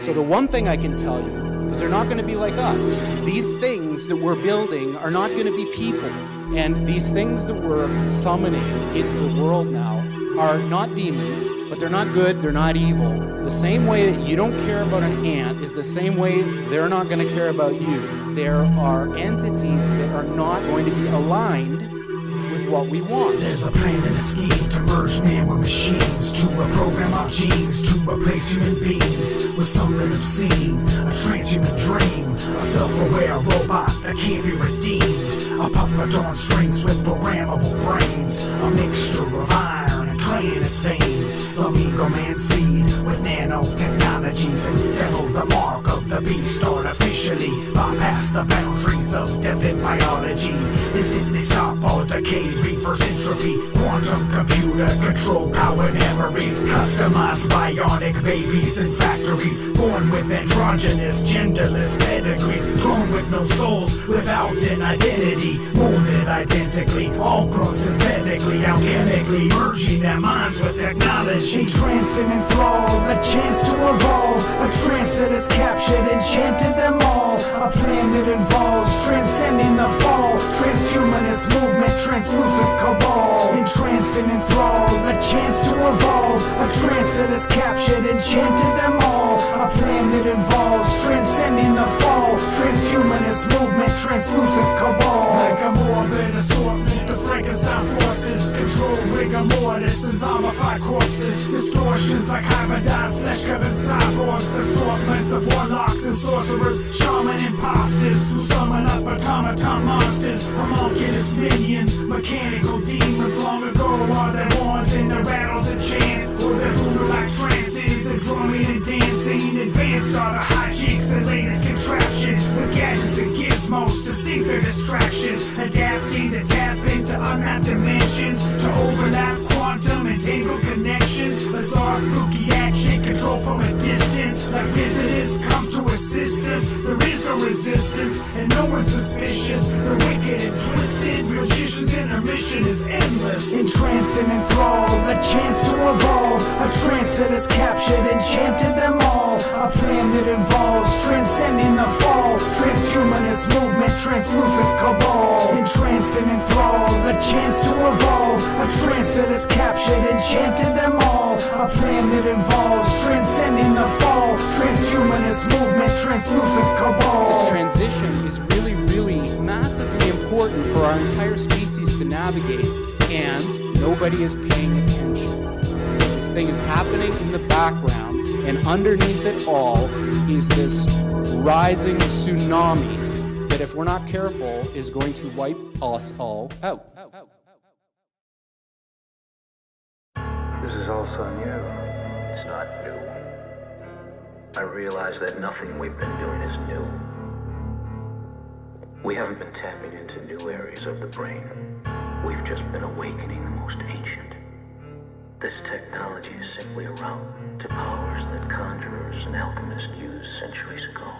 So the one thing I can tell you is they're not going to be like us. These things that we're building are not going to be people. And these things that we're summoning into the world now are not demons, but they're not good, they're not evil. The same way that you don't care about an ant is the same way they're not going to care about you. There are entities that are not going to be aligned with what we want. There's a plan and a scheme to merge man with machines, to reprogram our genes, to replace human beings with something obscene, a transhuman dream, a self-aware robot that can't be redeemed, a puppet on strings with programmable brains, a mixture of iron and clay in its veins, the Lego Man seed with nanotechnologies, and demo the mark of the beast artificially, bypass the boundaries of death and biology, instantly stop all decay, reverse entropy, quantum computer control powered memories, customized bionic babies in factories, born with androgynous genderless pedigrees, cloned with no souls, without an identity, molded identically, all grown synthetically, alchemically, merging their minds with technology, entranced and enthralled, a chance to evolve, a trance that has captured, enchanted them all, a plan that involves transcending the fall, transhumanist movement, translucent cabal, entranced and enthralled, a chance to evolve, a trance that has captured, enchanted them all, a plan that involves transcending the fall, transhumanist movement, translucent cabal, like a morbid assortment of Frankenstein forces, control rigor mortis and zombified corpses, distortions like hybridized flesh-covered cyborgs, assortments of warlocks and sorcerers, shaman imposters who summon up automaton monsters, homunculus minions, mechanical demons. Long ago are their horns and their rattles and chants, or their voodoo-like trances and drumming and dancing. Advanced are the hijinks and latest contraptions with gadgets and gizmos to sync their distractions, adapting to tap into unmapped dimensions, to overlap quantum and tangled connections, bizarre spooky action controlled from a distance, like visitors come to assist us. There is no resistance and no one's suspicious, the wicked and twisted magicians, and their mission is endless, entranced and enthralled, a chance to evolve, a trance that has captured, enchanted them all, a plan that involves transcending the fall, transhumanist movement, translucent cabal, entranced and enthralled, a chance to evolve, a trance that has captured, enchanted them all, a plan that involves transcending the fall, transhumanist movement, translucent cabal. This transition is really, really massively important for our entire species to navigate, and nobody is paying attention. This thing is happening in the background, and underneath it all is this rising tsunami that, if we're not careful, is going to wipe us all out. This is all so new. It's not new. I realize that nothing we've been doing is new. We haven't been tapping into new areas of the brain. We've just been awakening the most ancient. This technology is simply a route to powers that conjurers and alchemists used centuries ago.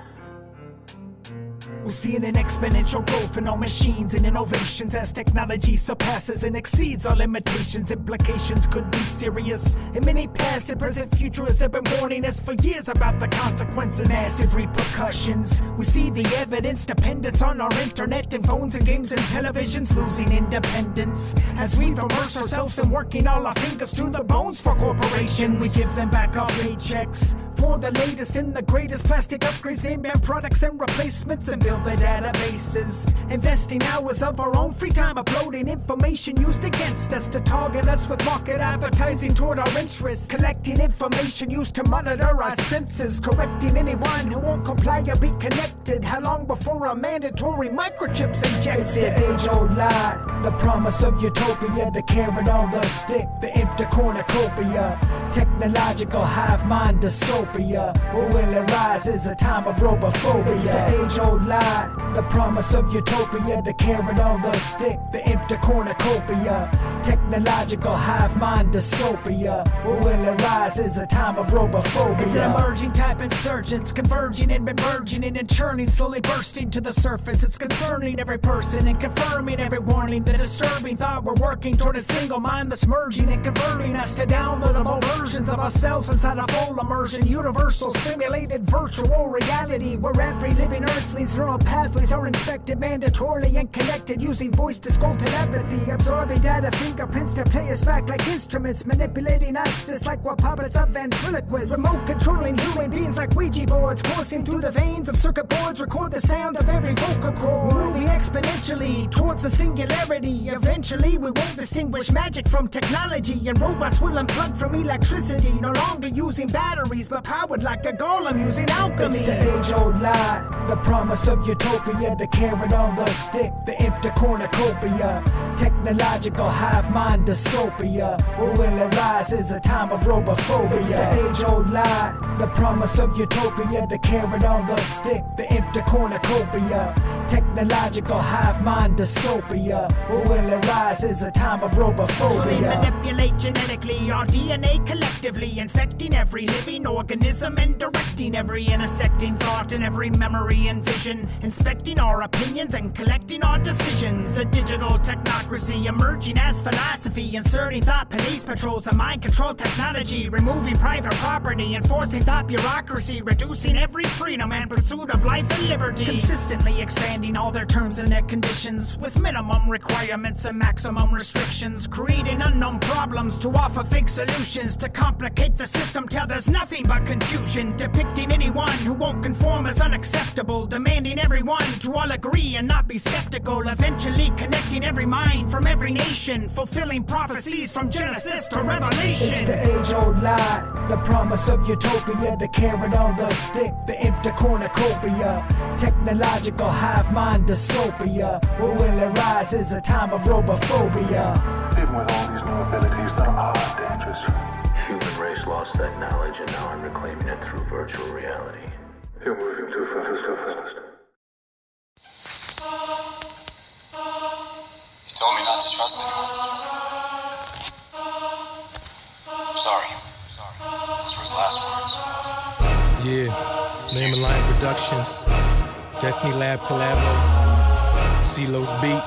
We're seeing an exponential growth in our machines and innovations as technology surpasses and exceeds our limitations. Implications could be serious in many past and present futurists have been warning us for years about the consequences. Massive repercussions. We see the evidence, dependence on our internet and phones and games and televisions, losing independence as we immerse ourselves in working all our fingers to the bones for corporations. We give them back our paychecks for the latest and the greatest plastic upgrades, name brand products and replacements, and build their databases, investing hours of our own free time uploading information used against us to target us with market advertising toward our interests, collecting information used to monitor our senses, correcting anyone who won't comply or be connected. How long before a mandatory microchips injected? It's the age-old lie, the promise of utopia, the carrot on the stick, the empty cornucopia, technological hive mind dystopia. What will arise is a time of robophobia. It's the age-old lie, the promise of utopia, the carrot on the stick, the empty cornucopia, technological hive mind dystopia. What will arise is a time of robophobia. It's an emerging type insurgence, converging and merging and churning, slowly bursting to the surface. It's concerning every person and confirming every warning. The disturbing thought we're working toward a single mind that's merging and converting us to downloadable versions versions of ourselves inside a full immersion, universal simulated virtual reality, where every living earthling's neural pathways are inspected mandatorily and connected using voice to skull telepathy, absorbing data fingerprints to play us back like instruments, manipulating us just like we're puppets of ventriloquists, remote controlling human beings like Ouija boards, coursing through the veins of circuit boards, record the sounds of every vocal cord, moving exponentially towards a singularity. Eventually we won't distinguish magic from technology, and robots will unplug from electricity, no longer using batteries but powered like a golem using alchemy. It's the age-old lie, the promise of utopia, the carrot on the stick, the empty cornucopia, technological hive mind dystopia. What will arise is a time of robophobia. It's the age-old lie, the promise of utopia, the carrot on the stick, the empty cornucopia, technological hive mind dystopia. What will arise is a time of robophobia. So they manipulate genetically our DNA collectively, infecting every living organism and directing every intersecting thought and every memory and vision, inspecting our opinions and collecting our decisions. A digital technocracy emerging as philosophy, inserting thought police patrols and mind control technology, removing private property, enforcing thought bureaucracy, reducing every freedom and pursuit of life and liberty, consistently expanding all their terms and their conditions with minimum requirements and maximum restrictions, creating unknown problems to offer fake solutions to complicate the system till there's nothing but confusion, depicting anyone who won't conform as unacceptable, demanding everyone to all agree and not be skeptical, eventually connecting every mind from every nation, fulfilling prophecies from Genesis to Revelation. It's the age-old lie, the promise of utopia, the carrot on the stick, the empty cornucopia, technological hive mind dystopia. What will arise is a time of robophobia. Even with all these new abilities, there are dangers. Human race lost that knowledge, and now I'm reclaiming it through virtual reality. You're moving too fast, too fast. He told me not to trust anyone. I'm sorry. Those were his last words. Yeah, Name and Line Productions, Destiny Lab Collabo, CeeLo's Beat,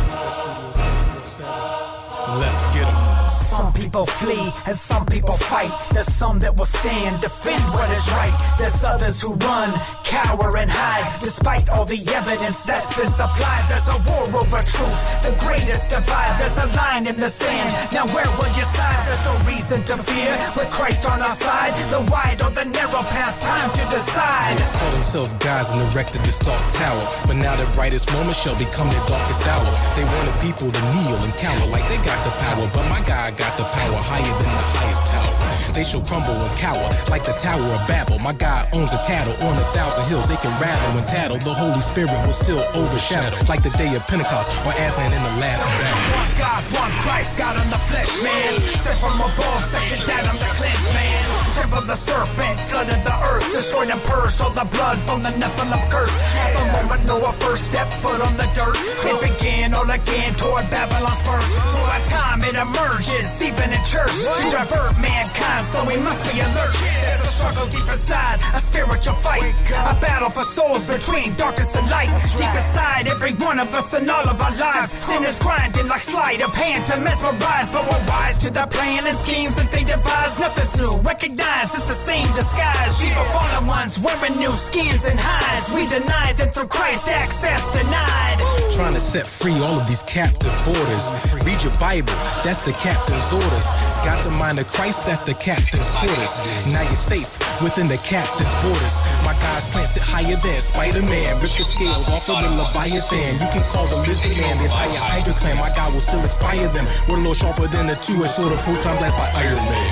Stress Studios 24/7. Let's get 'em. Some people flee and some people fight. There's some that will stand, defend what is right. There's others who run, cower and hide. Despite all the evidence that's been supplied, there's a war over truth, the greatest divide. There's a line in the sand, now where will you side? There's no reason to fear, with Christ on our side. The wide or the narrow path, time to decide. They call themselves gods and erected this dark tower, but now their brightest moment shall become their darkest hour. They wanted people to kneel and cower like they got the power, but my God got the power higher than the highest tower. They shall crumble and cower like the Tower of Babel. My God owns a cattle on 1,000 hills. They can rattle and tattle. The Holy Spirit will still overshadow like the day of Pentecost or as in the last battle. One God, one Christ, God in the flesh, man. Sent from above, second down on the cleanse, man. Temple the serpent, flooded the earth, destroyed and purged all the blood from the Nephilim curse. At the moment, Noah first step foot on the dirt. It began all again toward Babylon's birth. For a time it emerges, even in church, to divert mankind, so we must be alert. There's a struggle deep inside, a spiritual fight, a battle for souls between darkness and light. Deep inside every one of us and all of our lives, sin is grinding like sleight of hand to mesmerize, but we're wise to the plan and schemes that they devise. Nothing's new, recognize it's the same disguise. Evil fallen ones wearing new skins and hides. We deny them through Christ, access denied. Trying to set free all of these captive borders. Read your Bible, that's the captain's orders. Got the mind of Christ, that's the captain's quarters. Now you're safe within the captain's borders. My God's plan sit higher than Spider-Man. Rip the scales off of the Leviathan. You can call the lizard man, the entire Hydra clan. My God will still inspire them. We're a little sharper than a two-edged sword of proton blast by Iron Man.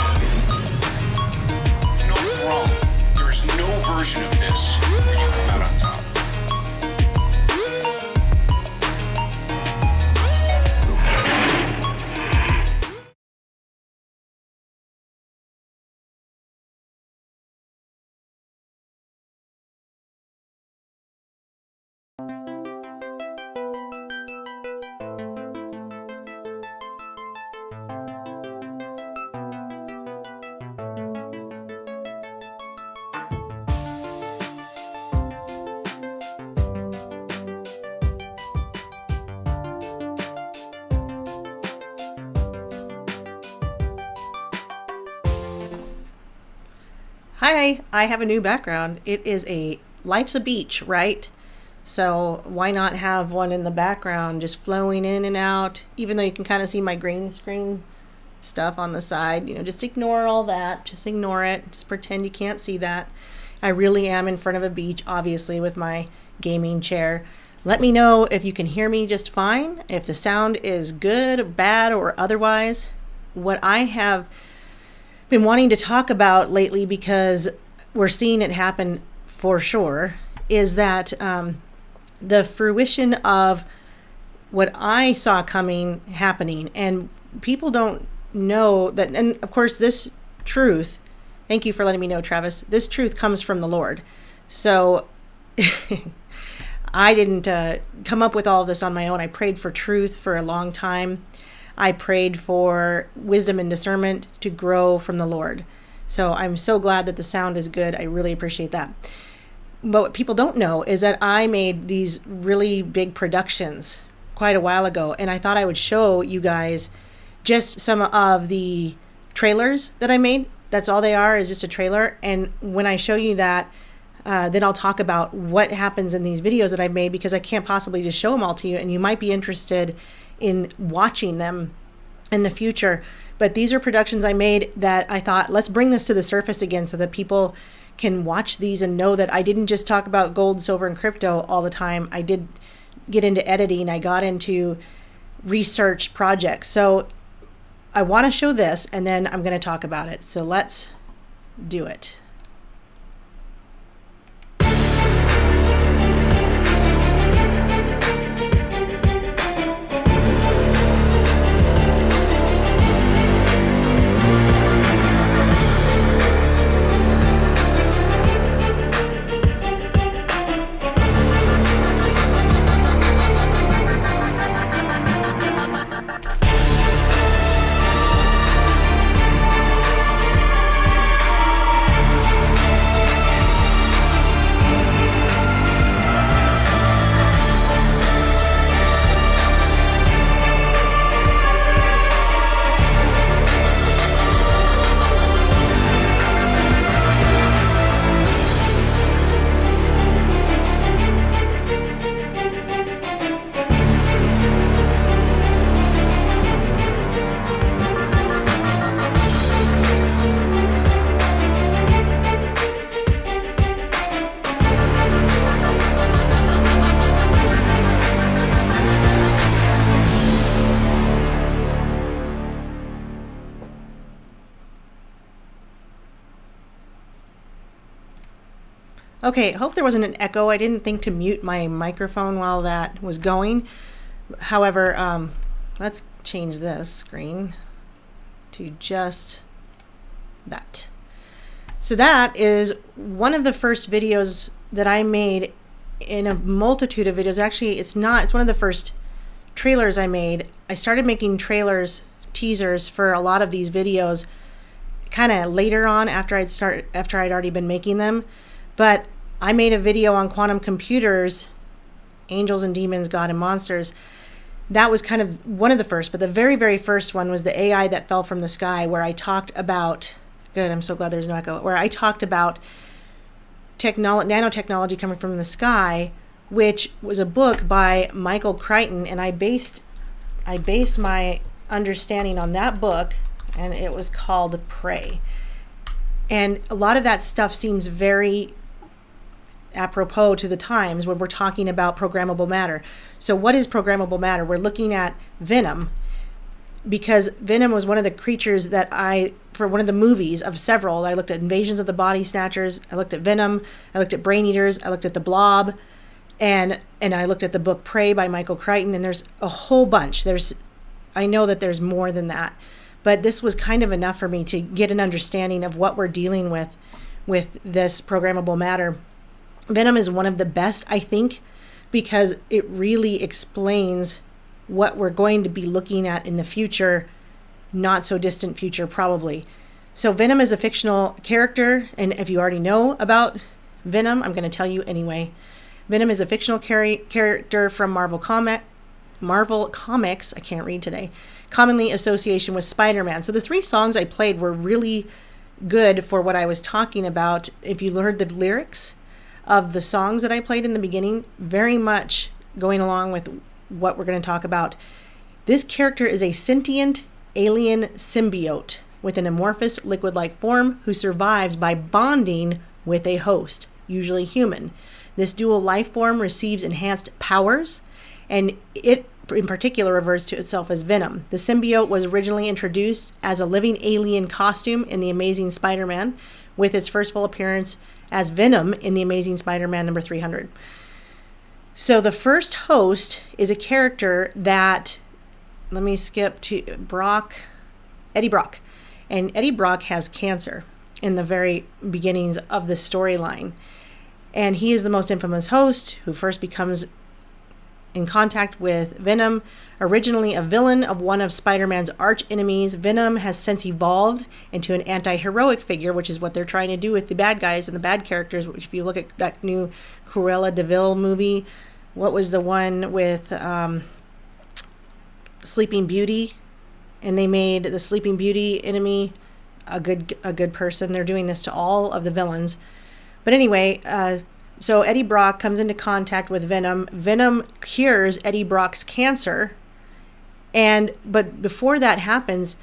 No throne. There is no version of this where you come out on top. Hi, I have a new background. It is life's a beach, right? So why not have one in the background just flowing in and out, even though you can kind of see my green screen stuff on the side. Just ignore all that. Just ignore it. Just pretend you can't see that. I really am in front of a beach, obviously, with my gaming chair. Let me know if you can hear me just fine, if the sound is good, bad, or otherwise. What I have been wanting to talk about lately, because we're seeing it happen for sure, is that the fruition of what I saw happening, and people don't know that. And of course, this truth, thank you for letting me know, Travis, this truth comes from the Lord. So I didn't come up with all of this on my own. I prayed for truth for a long time. I prayed for wisdom and discernment to grow from the Lord. So I'm so glad that the sound is good. I really appreciate that. But what people don't know is that I made these really big productions quite a while ago, and I thought I would show you guys just some of the trailers that I made. That's all they are, is just a trailer. And when I show you that, then I'll talk about what happens in these videos that I've made, because I can't possibly just show them all to you, and you might be interested in watching them in the future. But these are productions I made that I thought, let's bring this to the surface again so that people can watch these and know that I didn't just talk about gold, silver, and crypto all the time. I did get into editing. I got into research projects. So I want to show this, and then I'm going to talk about it. So let's do it. Okay, hope there wasn't an echo. I didn't think to mute my microphone while that was going. However, let's change this screen to just that. So that is one of the first videos that I made in a multitude of videos. Actually, it's one of the first trailers I made. I started making teasers for a lot of these videos kind of later on after I'd already been making them. But I made a video on quantum computers, angels and demons, God and monsters. That was kind of one of the first, but the very, very first one was the AI that fell from the sky, where I talked about, good, I'm so glad there's no echo, where I talked about nanotechnology coming from the sky, which was a book by Michael Crichton, and I based my understanding on that book, and it was called Prey. And a lot of that stuff seems very apropos to the times when we're talking about programmable matter. So what is programmable matter? We're looking at Venom, because Venom was one of the creatures that for one of the movies of several, I looked at Invasions of the Body Snatchers, I looked at Venom, I looked at Brain Eaters, I looked at The Blob, and I looked at the book Prey by Michael Crichton, and there's a whole bunch. I know that there's more than that, but this was kind of enough for me to get an understanding of what we're dealing with this programmable matter. Venom is one of the best, I think, because it really explains what we're going to be looking at in the future, not so distant future, probably. So Venom is a fictional character, and if you already know about Venom, I'm going to tell you anyway. Venom is a fictional character from Marvel Comics, I can't read today, commonly association with Spider-Man. So the three songs I played were really good for what I was talking about. If you heard the lyrics of the songs that I played in the beginning, very much going along with what we're going to talk about. This character is a sentient alien symbiote with an amorphous liquid-like form who survives by bonding with a host, usually human. This dual life form receives enhanced powers, and it in particular refers to itself as Venom. The symbiote was originally introduced as a living alien costume in The Amazing Spider-Man, with its first full appearance as Venom in The Amazing Spider-Man number 300. So the first host is a character that, let me skip to Eddie Brock. And Eddie Brock has cancer in the very beginnings of the storyline. And he is the most infamous host who first becomes in contact with Venom. Originally a villain of one of Spider-Man's arch enemies, Venom has since evolved into an anti-heroic figure, which is what they're trying to do with the bad guys and the bad characters, which if you look at that new Cruella de Vil movie, what was the one with Sleeping Beauty? And they made the Sleeping Beauty enemy a good person. They're doing this to all of the villains. But anyway, so Eddie Brock comes into contact with Venom. Venom cures Eddie Brock's cancer. But before that happens,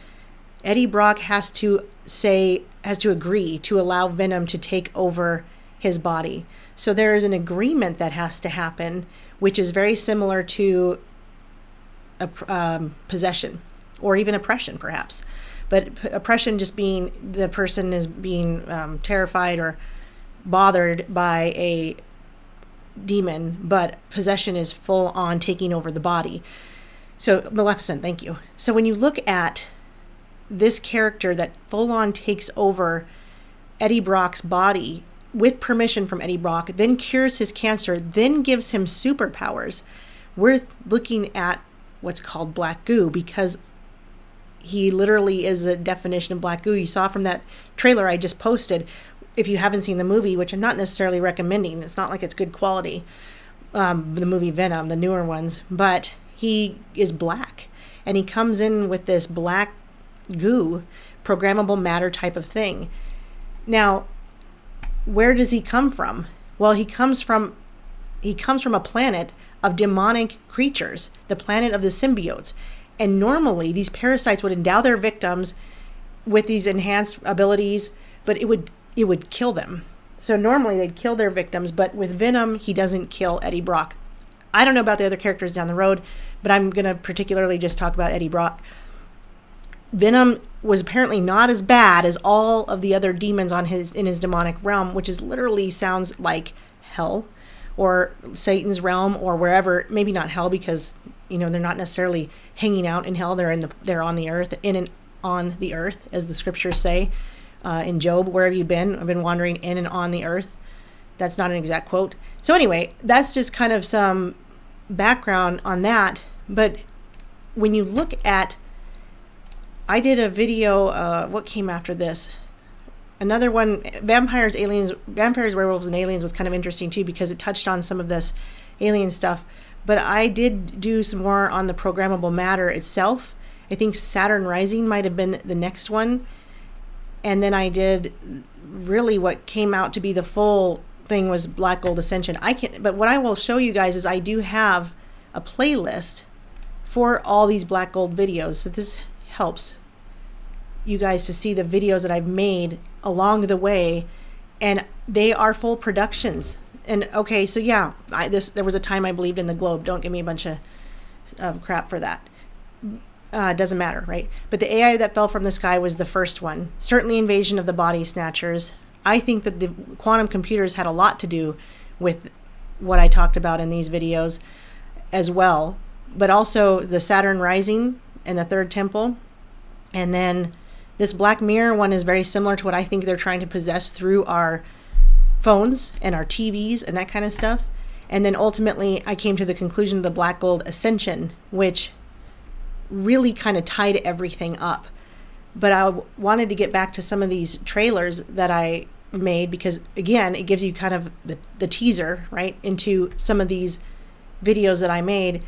Eddie Brock has to agree to allow Venom to take over his body. So there is an agreement that has to happen, which is very similar to possession. Or even oppression, perhaps. But oppression just being the person is being terrified or bothered by a demon, but possession is full on taking over the body. So, Maleficent, thank you. So when you look at this character that full on takes over Eddie Brock's body with permission from Eddie Brock, then cures his cancer, then gives him superpowers, we're looking at what's called black goo, because he literally is a definition of black goo. You saw from that trailer I just posted. If you haven't seen the movie, which I'm not necessarily recommending, it's not like it's good quality, the movie Venom, the newer ones, but he is black. And he comes in with this black goo, programmable matter type of thing. Now, where does he come from? Well, he comes from a planet of demonic creatures, the planet of the symbiotes. And normally these parasites would endow their victims with these enhanced abilities, but it would kill them. So normally they'd kill their victims, but with Venom, he doesn't kill Eddie Brock. I don't know about the other characters down the road, but I'm going to particularly just talk about Eddie Brock. Venom was apparently not as bad as all of the other demons in his demonic realm, which is literally sounds like hell or Satan's realm or wherever. Maybe not hell, because they're not necessarily hanging out in hell. They're on the earth, in and on the earth, as the scriptures say. In Job, where have you been? I've been wandering in and on the earth. That's not an exact quote. So anyway, that's just kind of some background on that. But when you look at, I did a video, what came after this? Another one, Vampires, Werewolves, and Aliens was kind of interesting too, because it touched on some of this alien stuff. But I did do some more on the programmable matter itself. I think Saturn Rising might have been the next one. And then I did really what came out to be the full thing was Black Gold Ascension. But what I will show you guys is I do have a playlist for all these Black Gold videos. So this helps you guys to see the videos that I've made along the way. And they are full productions. And okay, so yeah, there was a time I believed in the globe. Don't give me a bunch of crap for that. Doesn't matter, right? But the AI that fell from the sky was the first one. Certainly Invasion of the Body Snatchers. I think that the quantum computers had a lot to do with what I talked about in these videos as well. But also the Saturn Rising and the Third Temple. And then this Black Mirror one is very similar to what I think they're trying to possess through our phones and our TVs and that kind of stuff. And then ultimately I came to the conclusion of the Black Gold Ascension, which really kind of tied everything up. But I wanted to get back to some of these trailers that I made, because again, it gives you kind of the teaser, right, into some of these videos that I made.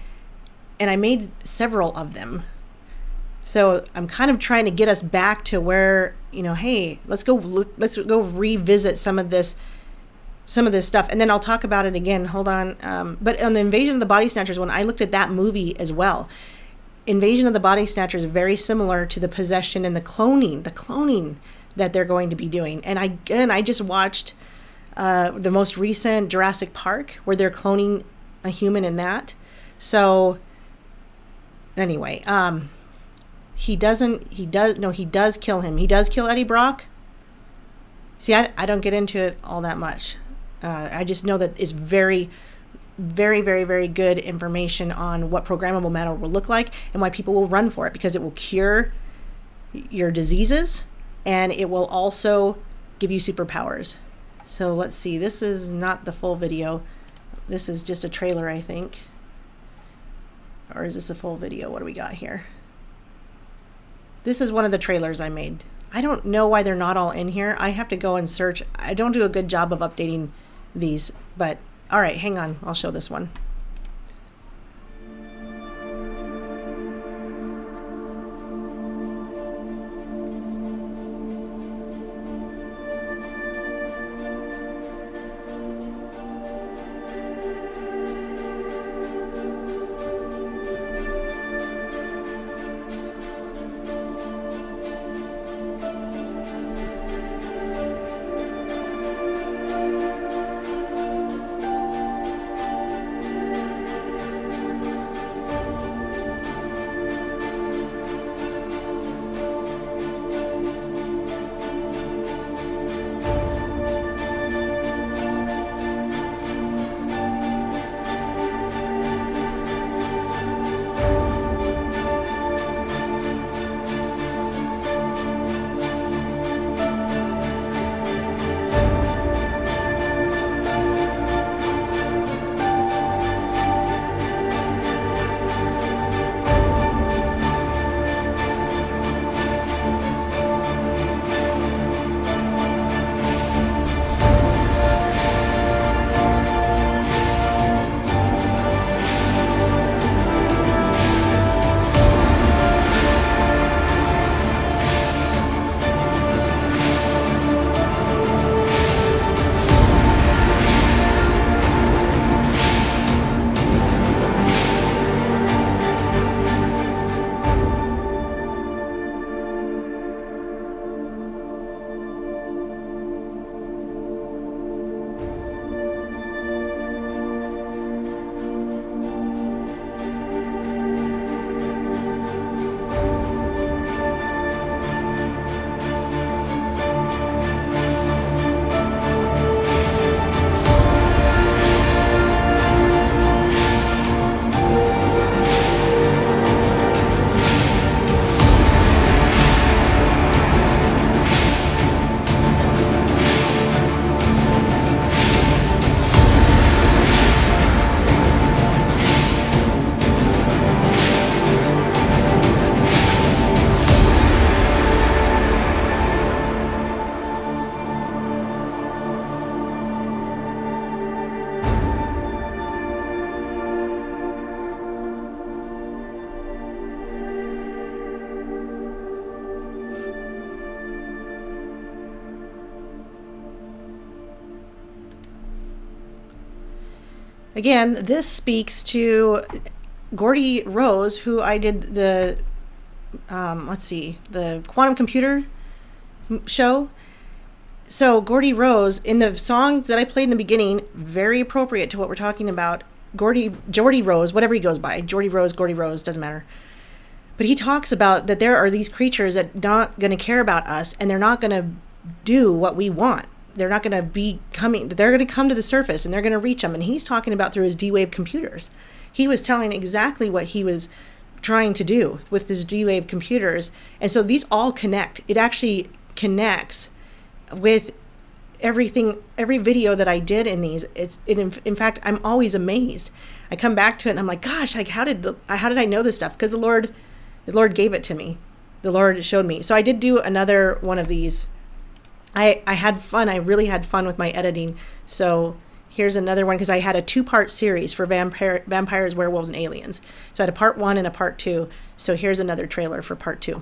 And I made several of them. So I'm kind of trying to get us back to where, hey, let's go revisit some of this stuff, and then I'll talk about it again. Hold on. But on the Invasion of the Body Snatchers, when I looked at that movie as well, Invasion of the Body Snatchers is very similar to the possession and the cloning that they're going to be doing. And I just watched the most recent Jurassic Park, where they're cloning a human in that. So anyway, he does kill him. He does kill Eddie Brock. See, I don't get into it all that much. I just know that it's very, very, very, very good information on what programmable matter will look like and why people will run for it, because it will cure your diseases and it will also give you superpowers. So let's see. This is not the full video. This is just a trailer, I think. Or is this a full video? What do we got here? This is one of the trailers I made. I don't know why they're not all in here. I have to go and search. I don't do a good job of updating these, but all right, hang on. I'll show this one. Again, this speaks to Gordy Rose, who I did the, the quantum computer show. So Gordy Rose, in the songs that I played in the beginning, very appropriate to what we're talking about. Jordy Rose, whatever he goes by, Gordy Rose, doesn't matter. But he talks about that there are these creatures that not going to care about us, and they're not going to do what we want. They're not going to be coming. They're going to come to the surface, and they're going to reach them. And he's talking about through his D-Wave computers. He was telling exactly what he was trying to do with his D-Wave computers. And so these all connect. It actually connects with everything, every video that I did in these. In fact, I'm always amazed. I come back to it and I'm like, gosh, like how did I know this stuff? Because the Lord gave it to me. The Lord showed me. So I did do another one of these. I had fun. I really had fun with my editing. So Here's another one, because I had a 2-part series for vampires, werewolves, and aliens. So I had a part 1 and a part 2. So here's another trailer for part 2.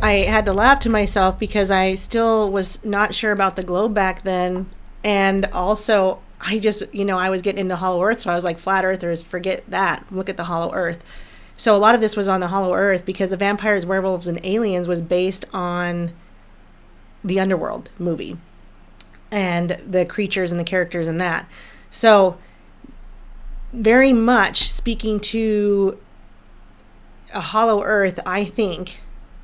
I had to laugh to myself because I still was not sure about the globe back then. And also, I just, I was getting into Hollow Earth. So I was like, flat earthers, forget that. Look at the Hollow Earth. So a lot of this was on the Hollow Earth because the Vampires, Werewolves, and Aliens was based on the Underworld movie and the creatures and the characters in that. So very much speaking to a Hollow Earth, I think,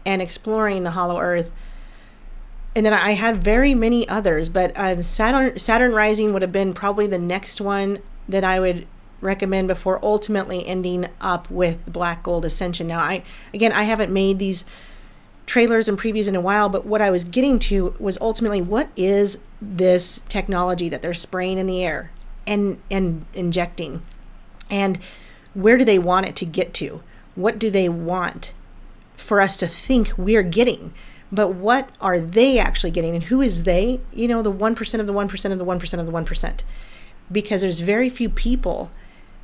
and exploring the Hollow Earth. And then I had very many others, but Saturn Rising would have been probably the next one that I would recommend before ultimately ending up with Black Gold Ascension. Now, I haven't made these trailers and previews in a while, but what I was getting to was ultimately, what is this technology that they're spraying in the air and injecting? And where do they want it to get to? What do they want for us to think we're getting? But what are they actually getting? And who is they? The 1% of the 1% of the 1% of the 1%. Because there's very few people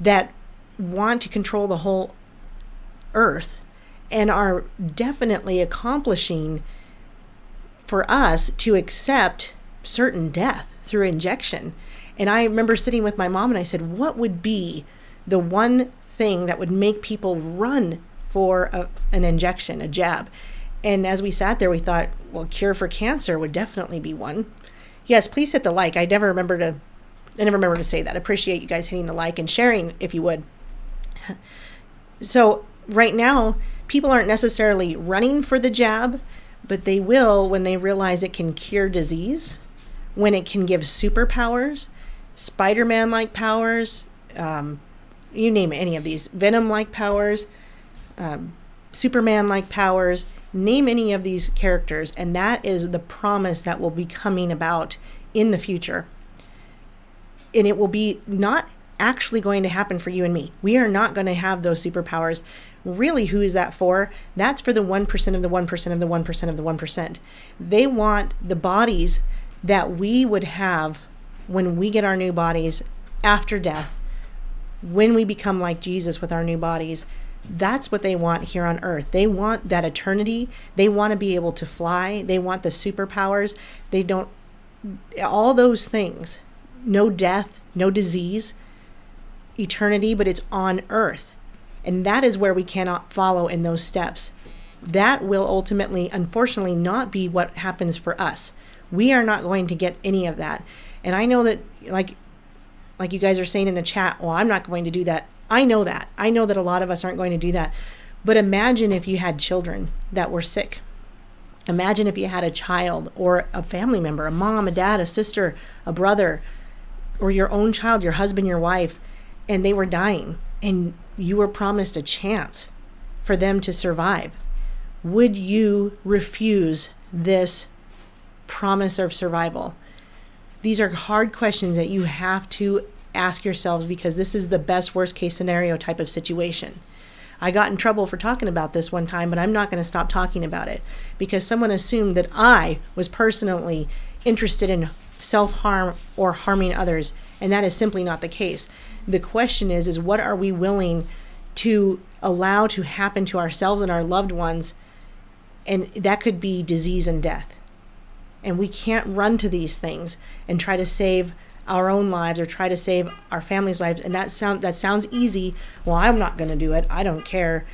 that want to control the whole earth and are definitely accomplishing for us to accept certain death through injection. And I remember sitting with my mom and I said, what would be the one thing that would make people run for an injection, a jab? And as we sat there, we thought, well, cure for cancer would definitely be one. Yes, please hit the like. I never remember to say that. I appreciate you guys hitting the like and sharing if you would. So right now, people aren't necessarily running for the jab, but they will when they realize it can cure disease, when it can give superpowers, Spider-Man-like powers, you name it, any of these, Venom-like powers, Superman-like powers, name any of these characters, and that is the promise that will be coming about in the future. And it will be not actually going to happen for you and me. We are not going to have those superpowers. Really, who is that for? That's for the 1% of the 1% of the 1% of the 1%. They want the bodies that we would have when we get our new bodies after death, when we become like Jesus with our new bodies. That's what they want here on earth. They want that eternity. They want to be able to fly. They want the superpowers. They don't, all those things, no death, no disease, eternity, but it's on earth. And that is where we cannot follow in those steps. That will ultimately, unfortunately, not be what happens for us. We are not going to get any of that. And I know that, like you guys are saying in the chat, well, I'm not going to do that. I know that. I know that a lot of us aren't going to do that. But imagine if you had children that were sick Imagine if you had a child or a family member, a mom, a dad, a sister, a brother, or your own child, your husband, your wife, and they were dying and you were promised a chance for them to survive. Would you refuse this promise of survival? These are hard questions that you have to ask yourselves, because this is the best worst case scenario type of situation. I got in trouble for talking about this one time, but I'm not going to stop talking about it because someone assumed that I was personally interested in self-harm or harming others, and that is simply not the case. The question is what are we willing to allow to happen to ourselves and our loved ones? And that could be disease and death. And we can't run to these things and try to save our own lives or try to save our family's lives. And that sounds easy. Well, I'm not going to do it. I don't care.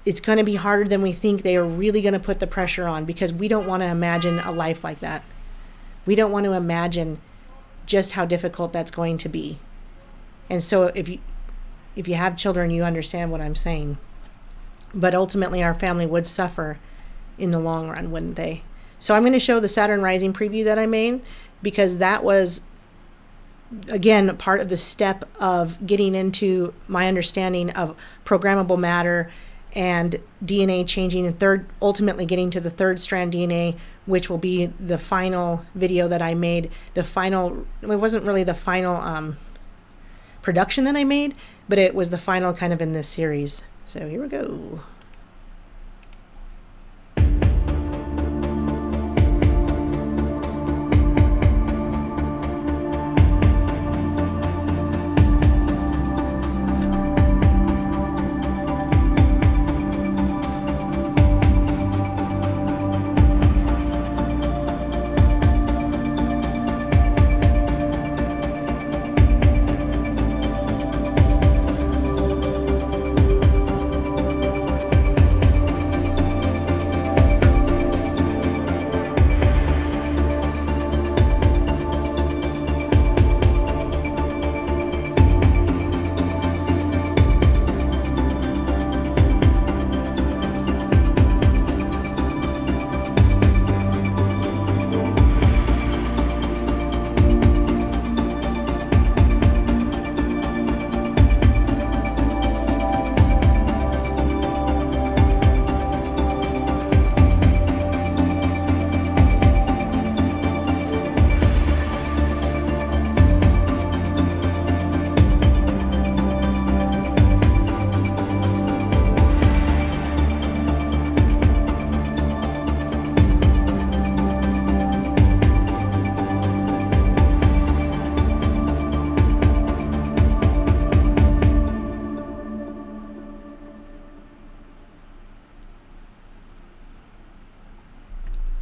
It's going to be harder than we think. They are really going to put the pressure on because we don't want to imagine a life like that. We don't want to imagine just how difficult that's going to be. And so if you have children, you understand what I'm saying. But ultimately, our family would suffer in the long run, wouldn't they? So I'm going to show the Saturn Rising preview that I made because that was, again, part of the step of getting into my understanding of programmable matter and DNA changing, and ultimately getting to the third strand DNA, which will be the final video that I made. It wasn't really the final production that I made, but it was the final kind of in this series. So here we go.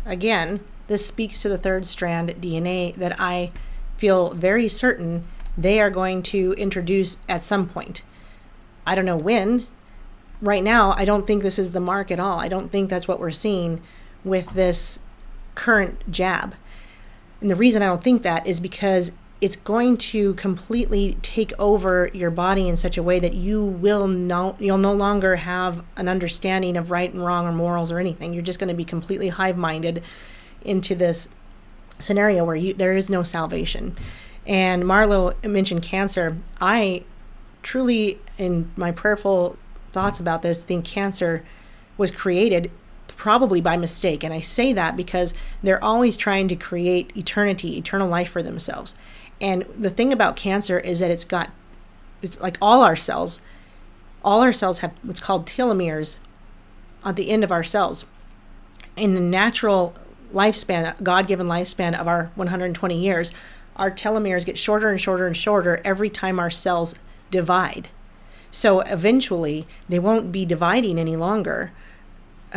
Again, this speaks to the third strand DNA that I feel very certain they are going to introduce at some point. I don't know when. Right now, I don't think this is the mark at all. I don't think that's what we're seeing with this current jab. And the reason I don't think that is because it's going to completely take over your body in such a way that you'll no longer have an understanding of right and wrong or morals or anything. You're just going to be completely hive-minded into this scenario where there is no salvation. And Marlo mentioned cancer. I truly, in my prayerful thoughts about this, think cancer was created probably by mistake. And I say that because they're always trying to create eternal life for themselves. And the thing about cancer is that it's like all our cells have what's called telomeres at the end of our cells. In the natural lifespan, God-given lifespan of our 120 years, our telomeres get shorter and shorter and shorter every time our cells divide. So eventually they won't be dividing any longer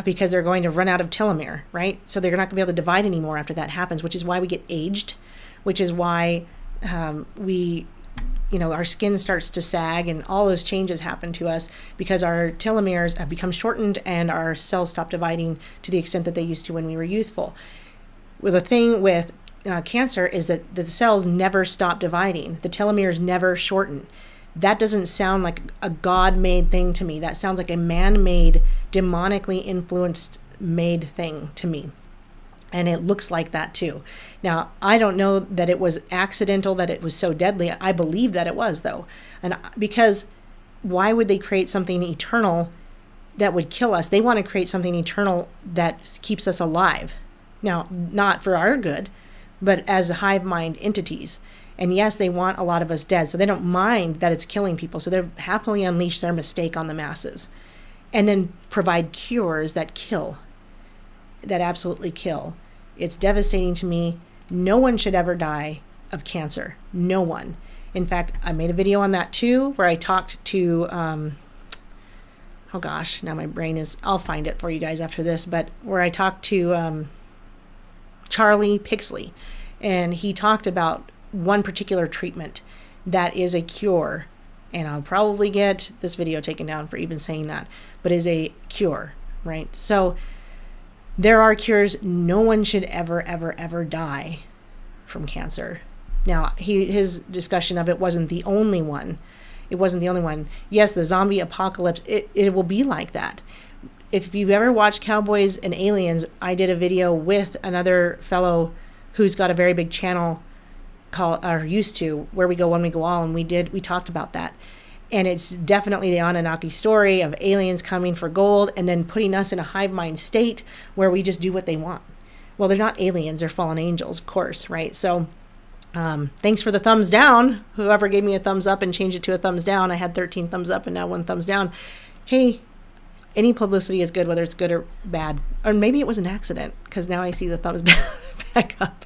because they're going to run out of telomere, right? So they're not going to be able to divide anymore after that happens, which is why we get aged, which is why our skin starts to sag and all those changes happen to us because our telomeres have become shortened and our cells stop dividing to the extent that they used to when we were youthful. Well, the thing with cancer is that the cells never stop dividing. The telomeres never shorten. That doesn't sound like a God-made thing to me. That sounds like a man-made, demonically influenced made thing to me. And it looks like that too. Now, I don't know that it was accidental, that it was so deadly. I believe that it was, though. And because why would they create something eternal that would kill us? They want to create something eternal that keeps us alive. Now, not for our good, but as hive mind entities. And yes, they want a lot of us dead, so they don't mind that it's killing people. So they're happily unleash their mistake on the masses and then provide cures that kill, that absolutely kill. It's devastating to me. No one should ever die of cancer. No one. In fact, I made a video on that too, where I talked to, oh gosh, now my brain is, I'll find it for you guys after this, but where I talked to Charlie Pixley, and he talked about one particular treatment that is a cure, and I'll probably get this video taken down for even saying that, but is a cure, right? So there are cures. No one should ever, ever, ever die from cancer. Now, his discussion of it wasn't the only one. It wasn't the only one. Yes, the zombie apocalypse, it will be like that. If you've ever watched Cowboys and Aliens, I did a video with another fellow who's got a very big channel called, or used to, Where We Go When We Go All, and we talked about that. And it's definitely the Anunnaki story of aliens coming for gold and then putting us in a hive mind state where we just do what they want. Well, they're not aliens, they're fallen angels, of course, right? So thanks for the thumbs down. Whoever gave me a thumbs up and changed it to a thumbs down. I had 13 thumbs up and now 1 thumbs down. Hey, any publicity is good, whether it's good or bad. Or maybe it was an accident, because now I see the thumbs back up.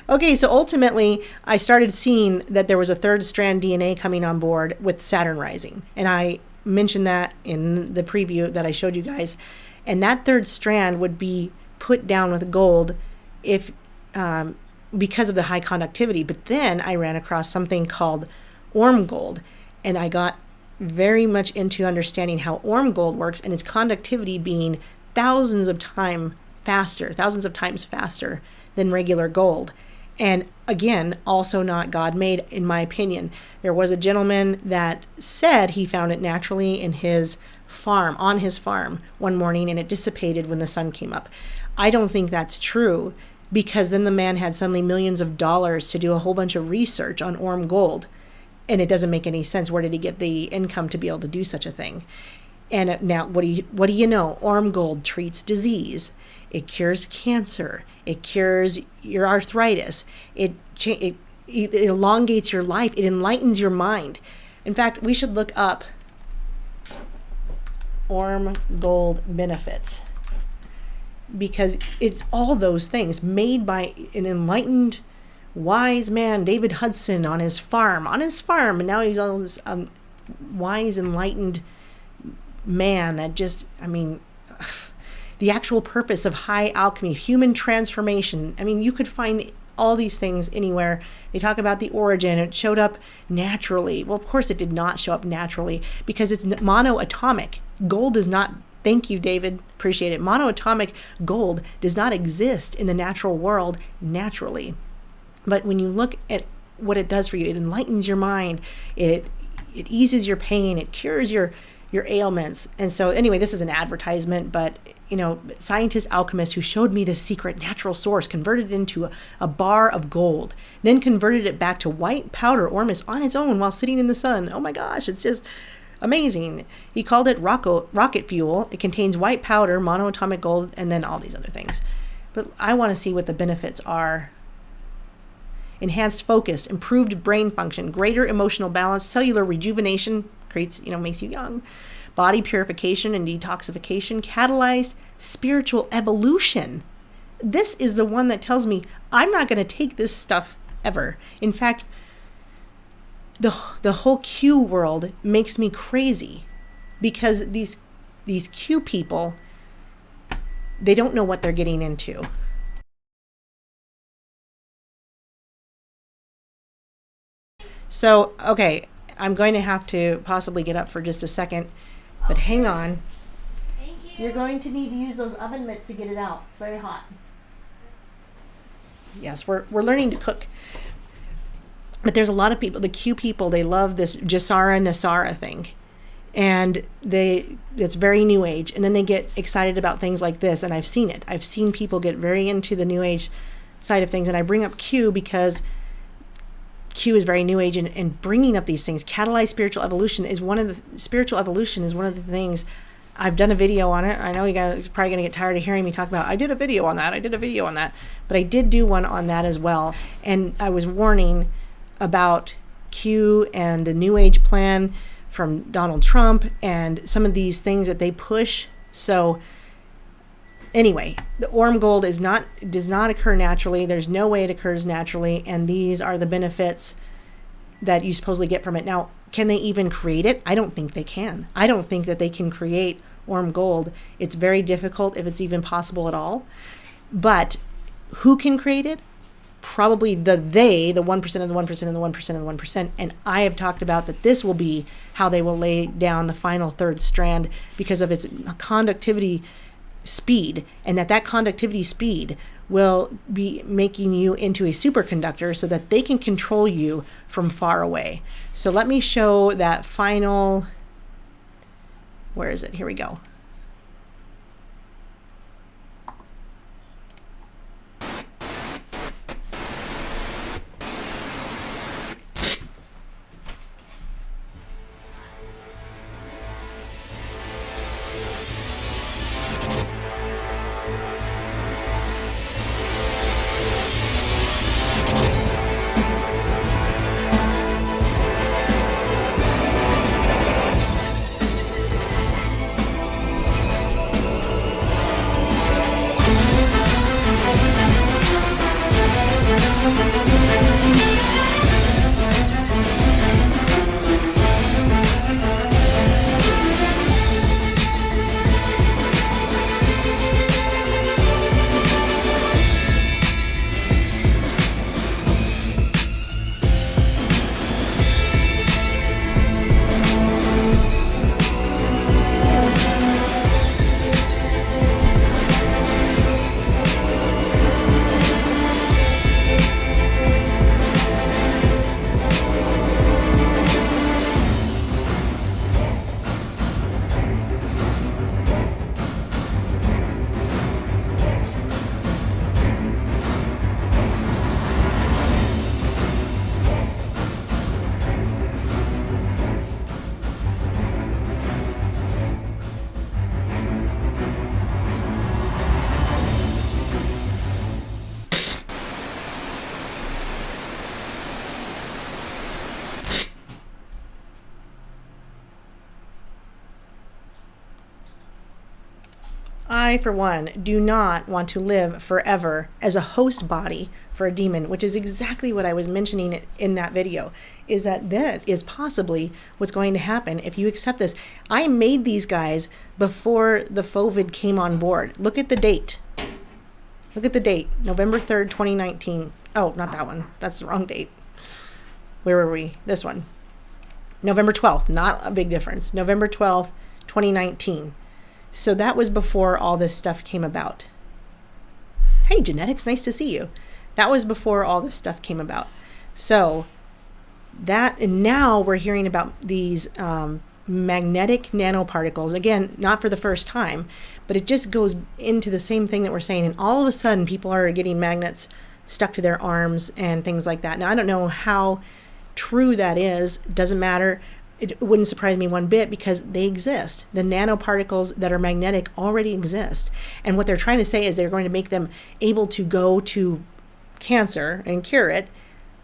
Okay, so ultimately, I started seeing that there was a third strand DNA coming on board with Saturn rising. And I mentioned that in the preview that I showed you guys. And that third strand would be put down with gold if because of the high conductivity. But then I ran across something called Orm gold, and I got very much into understanding how Orm gold works, and its conductivity being thousands of times faster than regular gold. And again, also not God-made, in my opinion. There was a gentleman that said he found it naturally in his farm, on his farm one morning, and it dissipated when the sun came up. I don't think that's true, because then the man had suddenly millions of dollars to do a whole bunch of research on Orm gold. And it doesn't make any sense. Where did he get the income to be able to do such a thing? And now, what do you know? Orm gold treats disease. It cures cancer. It cures your arthritis. It elongates your life. It enlightens your mind. In fact, we should look up Orm gold benefits, because it's all those things made by an enlightened, wise man, David Hudson, on his farm, and now he's all this wise, enlightened man that just, I mean, the actual purpose of high alchemy, human transformation. I mean, you could find all these things anywhere. They talk about the origin. It showed up naturally. Well, of course it did not show up naturally, because it's monoatomic. Gold does not, thank you, David, appreciate it. Monoatomic gold does not exist in the natural world naturally. But when you look at what it does for you, it enlightens your mind. It eases your pain. It cures your ailments. And so anyway, this is an advertisement, but scientist alchemist who showed me the secret natural source converted it into a bar of gold, then converted it back to white powder Ormus on its own while sitting in the sun. Oh my gosh, it's just amazing. He called it rocket fuel. It contains white powder, monoatomic gold, and then all these other things. But I want to see what the benefits are. Enhanced focus, improved brain function, greater emotional balance, cellular rejuvenation, creates, makes you young, body purification and detoxification, catalyzed spiritual evolution. This is the one that tells me I'm not going to take this stuff ever. In fact, the whole Q world makes me crazy, because these Q people, they don't know what they're getting into. So, okay, I'm going to have to possibly get up for just a second, but hang on. Thank you. You're going to need to use those oven mitts to get it out. It's very hot. Yes, we're learning to cook. But there's a lot of people, the Q people, they love this Jasara Nasara thing. and it's very new age, and then they get excited about things like this, and I've seen it. I've seen people get very into the new age side of things, and I bring up Q because Q is very new age, and bringing up these things. Catalyzed spiritual evolution is one of the things. I've done a video on it. I know you guys are probably going to get tired of hearing me talk about, I did a video on that, but I did do one on that as well. And I was warning about Q and the new age plan from Donald Trump and some of these things that they push. So anyway, the Orm Gold does not occur naturally. There's no way it occurs naturally, and these are the benefits that you supposedly get from it. Now, can they even create it? I don't think they can. I don't think that they can create Orm Gold. It's very difficult, if it's even possible at all. But who can create it? Probably the 1% of the 1% and the 1% of the 1%. And I have talked about that this will be how they will lay down the final third strand because of its conductivity speed, and that conductivity speed will be making you into a superconductor so that they can control you from far away. So let me show that final, where is it? Here we go. I, for one, do not want to live forever as a host body for a demon, which is exactly what I was mentioning in that video, is that is possibly what's going to happen if you accept this. I made these guys before the FOVID came on board. Look at the date. Look at the date, November 3rd, 2019. Oh, not that one. That's the wrong date. Where were we? This one. November 12th, not a big difference. November 12th, 2019. So that was before all this stuff came about. Hey, Genetics, nice to see you. That was before all this stuff came about. So that, and now we're hearing about these magnetic nanoparticles. Again, not for the first time, but it just goes into the same thing that we're saying. And all of a sudden, people are getting magnets stuck to their arms and things like that. Now, I don't know how true that is. Doesn't matter. It wouldn't surprise me one bit because they exist. The nanoparticles that are magnetic already exist. And what they're trying to say is they're going to make them able to go to cancer and cure it.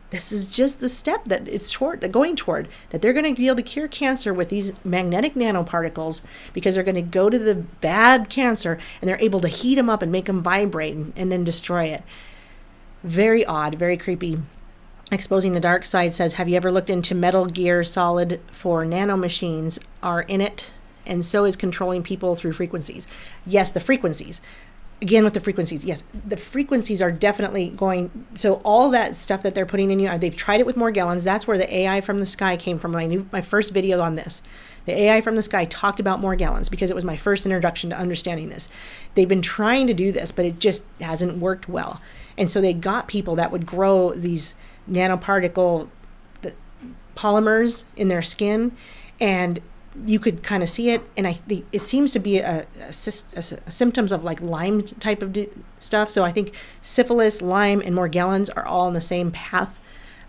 This is just the step that it's going toward, that they're going to be able to cure cancer with these magnetic nanoparticles because they're going to go to the bad cancer and they're able to heat them up and make them vibrate and then destroy it. Very odd, very creepy. Exposing the Dark Side says, have you ever looked into Metal Gear Solid 4 nanomachines are in it? And so is controlling people through frequencies. Yes, the frequencies. Again, with the frequencies, yes, the frequencies are definitely going. So all that stuff that they're putting in you, they've tried it with Morgellons. That's where the AI from the sky came from. My first video on this. The AI from the sky talked about Morgellons because it was my first introduction to understanding this. They've been trying to do this, but it just hasn't worked well. And so they got people that would grow these nanoparticle polymers in their skin, and you could kind of see it, and it seems to be a symptoms of like Lyme type of stuff. So I think syphilis, Lyme, and Morgellons are all in the same path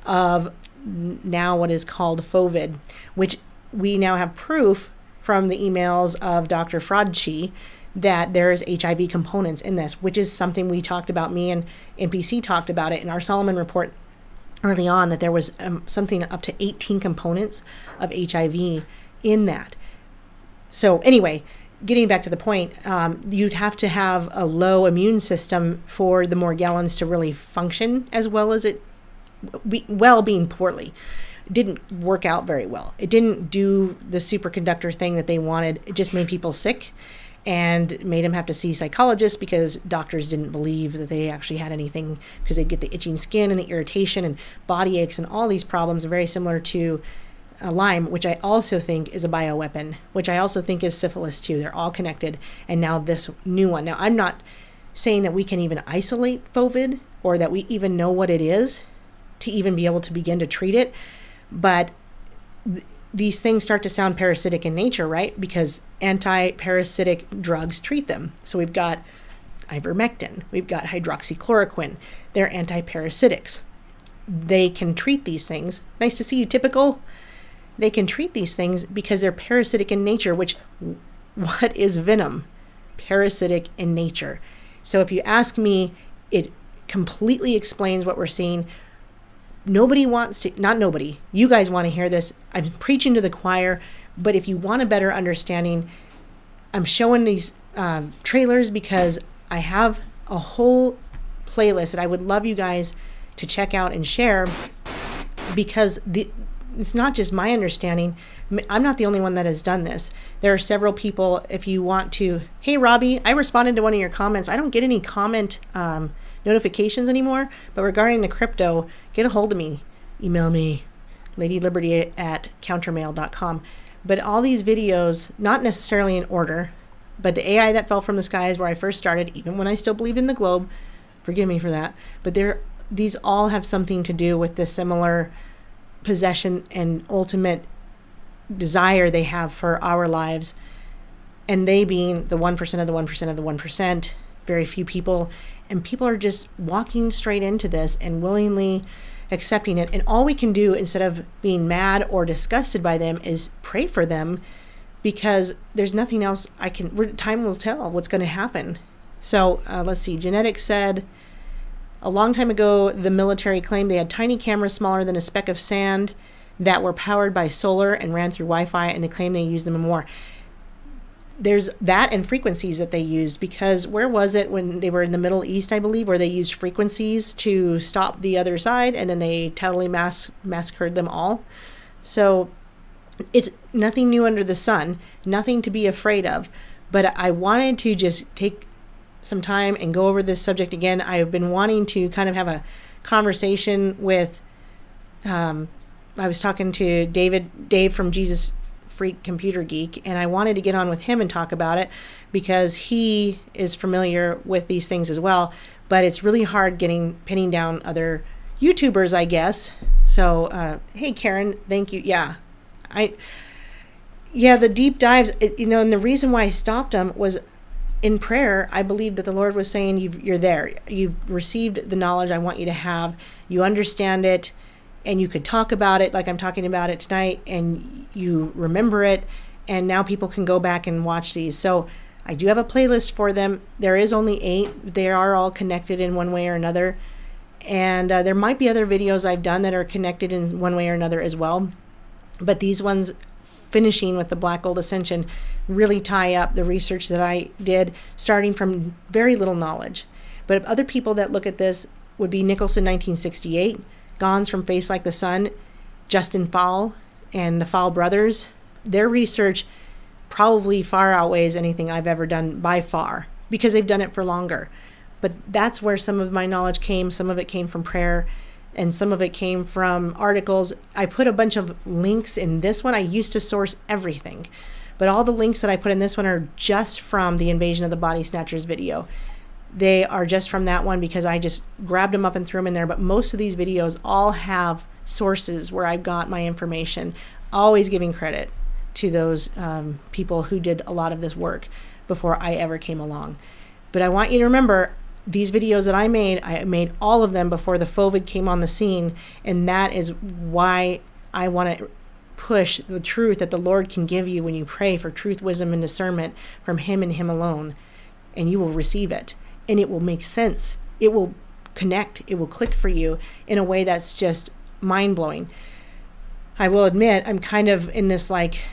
of now what is called FOVID, which we now have proof from the emails of Dr. Fraudchi that there is HIV components in this, which is something we talked about. Me and NPC talked about it in our Solomon report early on, that there was something up to 18 components of HIV in that. So anyway, getting back to the point, you'd have to have a low immune system for the Morgellons to really function as well as it being poorly. It didn't work out very well. It didn't do the superconductor thing that they wanted. It just made people sick and made them have to see psychologists because doctors didn't believe that they actually had anything, because they'd get the itching skin and the irritation and body aches and all these problems very similar to Lyme, which I also think is a bioweapon, which I also think is syphilis too. They're all connected. And now this new one. Now, I'm not saying that we can even isolate FOVID or that we even know what it is to even be able to begin to treat it. But these things start to sound parasitic in nature, right? Because anti-parasitic drugs treat them. So we've got ivermectin, we've got hydroxychloroquine. They're anti-parasitics. They can treat these things. Nice to see you, Typical. They can treat these things because they're parasitic in nature, which, what is venom? Parasitic in nature. So if you ask me, it completely explains what we're seeing. Nobody wants to, not nobody, you guys want to hear this. I'm preaching to the choir, but if you want a better understanding, I'm showing these trailers because I have a whole playlist that I would love you guys to check out and share, because it's not just my understanding. I'm not the only one that has done this. There are several people. If you want to, hey Robbie, I responded to one of your comments. I don't get any comment notifications anymore, but regarding the crypto, get a hold of me. Email me, ladyliberty@countermail.com. But all these videos, not necessarily in order, but the AI that fell from the sky is where I first started, even when I still believed in the globe. Forgive me for that. But these all have something to do with the similar possession and ultimate desire they have for our lives, and they being the 1% of the 1% of the 1%, very few people, and people are just walking straight into this and willingly accepting it. And all we can do instead of being mad or disgusted by them is pray for them, because there's nothing else time will tell what's going to happen. So let's see, Genetics said, a long time ago, the military claimed they had tiny cameras smaller than a speck of sand that were powered by solar and ran through Wi-Fi, and they claim they used them more. There's that and frequencies that they used, because where was it when they were in the Middle East, I believe, where they used frequencies to stop the other side, and then they totally massacred them all. So it's nothing new under the sun, nothing to be afraid of. But I wanted to just take some time and go over this subject again. I've been wanting to kind of have a conversation with, I was talking to Dave from Jesus Freak Computer Geek, and I wanted to get on with him and talk about it because he is familiar with these things as well. But it's really hard pinning down other YouTubers, I guess. So, hey Karen, thank you. Yeah, the deep dives, and the reason why I stopped them was, in prayer, I believe that the Lord was saying, you're there. You've received the knowledge I want you to have. You understand it, and you could talk about it like I'm talking about it tonight, and you remember it, and now people can go back and watch these. So I do have a playlist for them. There is only 8. They are all connected in one way or another. And there might be other videos I've done that are connected in one way or another as well. But these ones, finishing with the Black Gold Ascension, really tie up the research that I did, starting from very little knowledge. But other people that look at this would be Nicholson 1968, Gons from Face Like the Sun, Justin Fowle, and the Fowle brothers. Their research probably far outweighs anything I've ever done by far, because they've done it for longer. But that's where some of my knowledge came. Some of it came from prayer, and some of it came from articles. I put a bunch of links in this one. I used to source everything, but all the links that I put in this one are just from the Invasion of the Body Snatchers video. They are just from that one because I just grabbed them up and threw them in there. But most of these videos all have sources where I got my information, always giving credit. to those people who did a lot of this work before I ever came along. But I want you to remember, these videos that I made all of them before the FOVID came on the scene, and that is why I want to push the truth that the Lord can give you when you pray for truth, wisdom, and discernment from Him and Him alone, and you will receive it, and it will make sense. It will connect. It will click for you in a way that's just mind-blowing. I will admit, I'm kind of in this like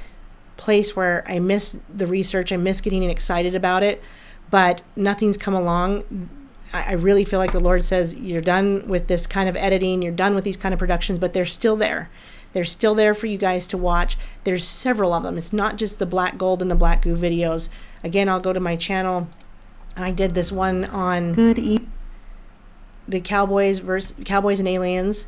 place where I miss the research. I miss getting excited about it, but nothing's come along. I really feel like the Lord says, you're done with this kind of editing, you're done with these kind of productions, but they're still there. They're still there for you guys to watch. There's several of them. It's not just the black gold and the black goo videos. Again, I'll go to my channel. I did this one on the Cowboys and Aliens.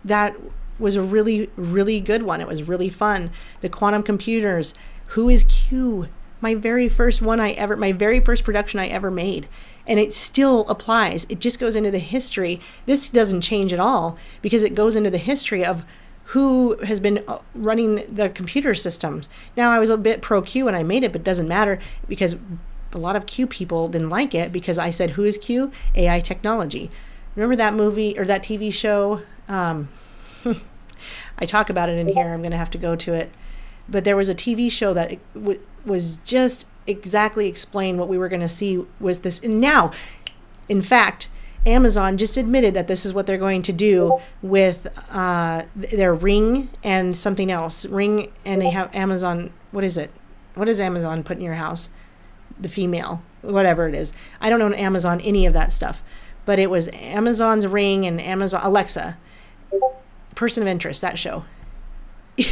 That was a really, really good one. It was really fun. The quantum computers. Who is Q? My very first production I ever made. And it still applies. It just goes into the history. This doesn't change at all because it goes into the history of who has been running the computer systems. Now, I was a bit pro Q when I made it, but it doesn't matter because a lot of Q people didn't like it because I said, who is Q? AI technology. Remember that movie or that TV show? I talk about it in here. I'm going to have to go to it. But there was a TV show that was just exactly explained what we were going to see was this. And now, in fact, Amazon just admitted that this is what they're going to do with their Ring and something else. Ring, and they have Amazon. What is it? What does Amazon put in your house? The female, whatever it is. I don't own Amazon, any of that stuff. But it was Amazon's Ring and Amazon Alexa. Person of Interest, that show.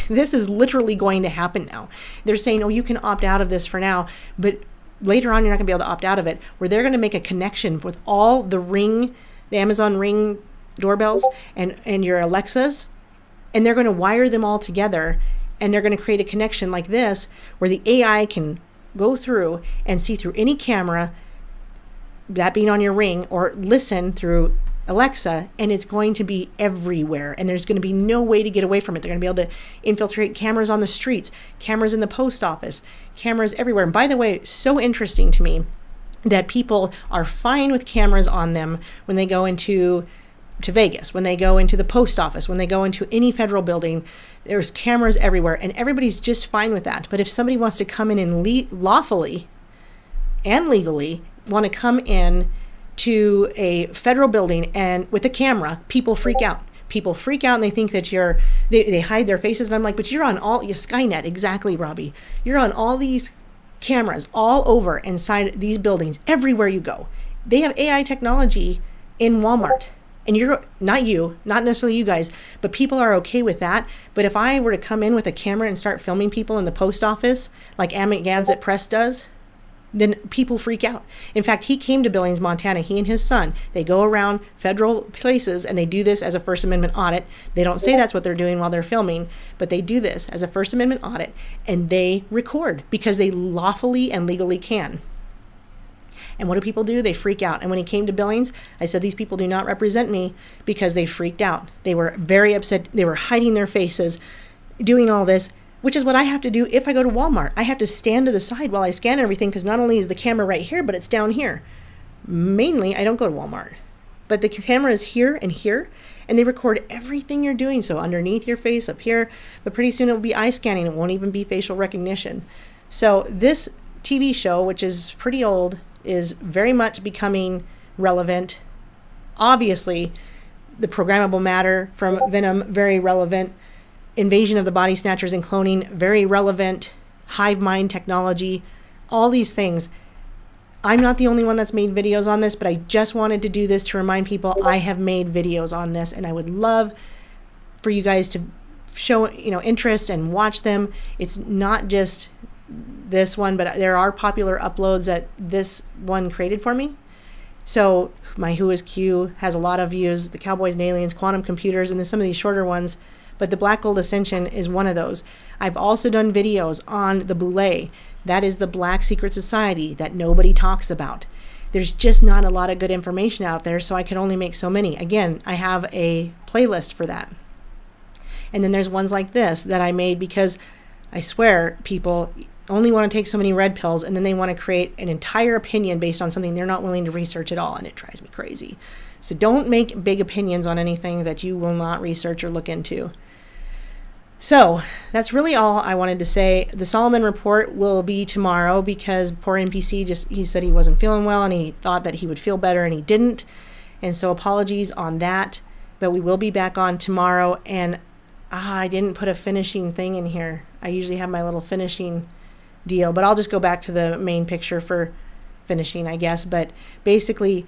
This is literally going to happen now. They're saying, oh, you can opt out of this for now, but later on you're not going to be able to opt out of it, where they're going to make a connection with all the Ring, the Amazon Ring doorbells and your Alexas, and they're going to wire them all together, and they're going to create a connection like this where the AI can go through and see through any camera, that being on your Ring, or listen through Alexa, and it's going to be everywhere, and there's going to be no way to get away from it. They're going to be able to infiltrate cameras on the streets, cameras in the post office, cameras everywhere. And by the way, it's so interesting to me that people are fine with cameras on them when they go into Vegas, when they go into the post office, when they go into any federal building. There's cameras everywhere, and everybody's just fine with that. But if somebody wants to come in and lawfully and legally want to come in to a federal building and with a camera, people freak out. People freak out and they think that they hide their faces. And I'm like, but you're on Skynet. Exactly, Robbie. You're on all these cameras all over inside these buildings, everywhere you go. They have AI technology in Walmart. And not necessarily you guys, but people are okay with that. But if I were to come in with a camera and start filming people in the post office, like Amagansett Press does, then people freak out. In fact, he came to Billings, Montana, he and his son. They go around federal places and they do this as a First Amendment audit. They don't say that's what they're doing while they're filming, but they do this as a First Amendment audit, and they record because they lawfully and legally can. And what do people do? They freak out. And when he came to Billings, I said, these people do not represent me, because they freaked out. They were very upset. They were hiding their faces, doing all this, which is what I have to do if I go to Walmart. I have to stand to the side while I scan everything, because not only is the camera right here, but it's down here. Mainly, I don't go to Walmart. But the camera is here, and they record everything you're doing. So underneath your face, up here, but pretty soon it will be eye scanning. It won't even be facial recognition. So this TV show, which is pretty old, is very much becoming relevant. Obviously, the programmable matter from Venom, very relevant. Invasion of the body snatchers and cloning, very relevant. Hive mind technology, all these things. I'm not the only one that's made videos on this, but I just wanted to do this to remind people I have made videos on this, and I would love for you guys to show interest and watch them. It's not just this one, but there are popular uploads that this one created for me. So my Who is Q has a lot of views, the Cowboys and Aliens, quantum computers, and then some of these shorter ones. But the Black Gold Ascension is one of those. I've also done videos on the Boule. That is the Black Secret Society that nobody talks about. There's just not a lot of good information out there, so I can only make so many. Again, I have a playlist for that. And then there's ones like this that I made because I swear, people only want to take so many red pills, and then they want to create an entire opinion based on something they're not willing to research at all, and it drives me crazy. So don't make big opinions on anything that you will not research or look into. So that's really all I wanted to say. The Solomon Report will be tomorrow because poor NPC he said he wasn't feeling well and he thought that he would feel better and he didn't. And so apologies on that, but we will be back on tomorrow. And I didn't put a finishing thing in here. I usually have my little finishing deal, but I'll just go back to the main picture for finishing, I guess. But basically,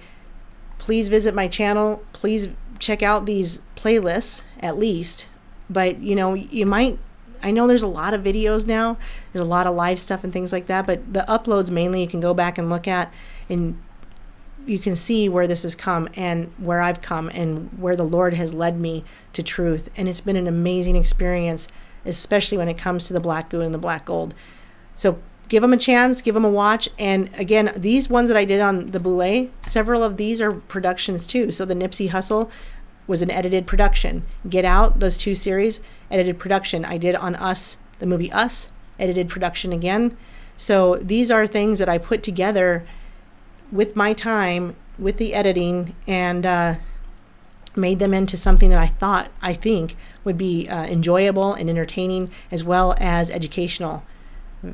please visit my channel. Please check out these playlists at least. But, you know, I know there's a lot of videos now. There's a lot of live stuff and things like that. But the uploads mainly you can go back and look at, and you can see where this has come and where I've come and where the Lord has led me to truth. And it's been an amazing experience, especially when it comes to the black goo and the black gold. So give them a chance, give them a watch. And again, these ones that I did on the Boule, several of these are productions too. So the Nipsey Hussle was an edited production. Get Out, those 2 series, edited production. I did on Us, the movie Us, edited production again. So these are things that I put together with my time, with the editing, and made them into something that I think would be enjoyable and entertaining as well as educational.